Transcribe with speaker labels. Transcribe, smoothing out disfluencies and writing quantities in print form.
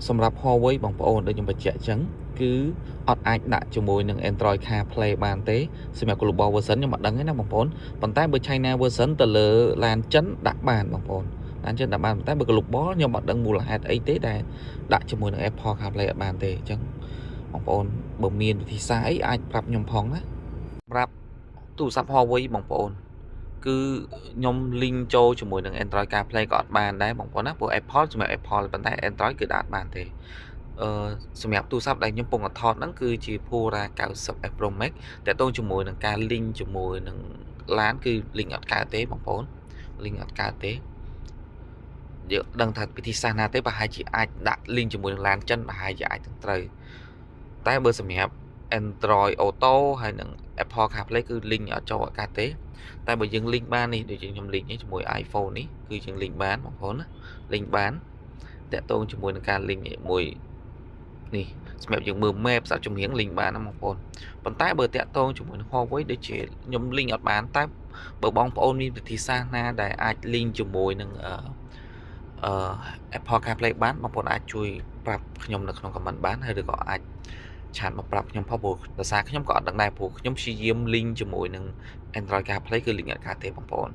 Speaker 1: សម្រាប់ Huawei បងប្អូនដូចខ្ញុំបញ្ជាក់អញ្ចឹងគឺអត់អាចដាក់ជាមួយនឹង Android CarPlay បានទេសម្រាប់ Global version ខ្ញុំអត់ដឹងទេណាបងប្អូនប៉ុន្តែបើ China version ទៅលើឡានចិនដាក់បានបងប្អូនឡានចិនដាក់បានប៉ុន្តែបើ Global ខ្ញុំអត់ដឹងមូលហេតុអីទេដែលដាក់ជាមួយនឹង Apple CarPlay អត់បានទេអញ្ចឹងបងប្អូនបើមានវិធីសាស្ត្រអីអាចប្រាប់ខ្ញុំផងណាសម្រាប់ទូរស័ព្ទ Huawei បងប្អូនគឺខ្ញុំ link ចូលជាមួយនឹង Android CarPlay ក៏អត់បានដែរបងប្អូនណាព្រោះ Apple សម្រាប់ Apple ប៉ុន្តែ Android គឺដាក់បានទេសម្រាប់ទូរស័ព្ទដែលខ្ញុំពងថតហ្នឹងគឺជា Pura 90 Pro Max តើតើជាមួយនឹងការ link ជាមួយនឹងឡានគឺ link អត់កើតទេបងប្អូន link អត់កើតទេយើងដឹងថាវិធីសាស្ត្រណាទេប្រហែលជាអាចដាក់ link ជាមួយនឹងឡានចិនប្រហែលជាអាចនឹងត្រូវតែបើសម្រាប់ Android Auto ហើយនឹង Apple CarPlay គឺ link អត់ចូលអត់កើតទេតែបើយើង link បាននេះដូចជាខ្ញុំ link ជាមួយ iPhone នេះគឺយើង link បានបងប្អូនណា link បានតើតើជាមួយនឹងការ link មួយនេះសម្រាប់យើងមើល map សាប់ចម្រៀង link បានណាបងប្អូនប៉ុន្តែបើតាក់ទងជាមួយនឹង Huawei ដូចជាខ្ញុំ link អត់បានតែបើបងប្អូនមានវិធីសាស្ត្រណាដែលអាច link ជាមួយនឹងApple CarPlay បានបងប្អូនអាចជួយប្រាប់ខ្ញុំនៅក្នុង comment បានហើយឬក៏អាចឆាតមកប្រាប់ខ្ញុំផងព្រោះដោយសារខ្ញុំក៏អត់ដឹងដែរព្រោះខ្ញុំព្យាយាម link ជាមួយនឹង Android CarPlay គឺ link អត់កើតទេបងប្អូន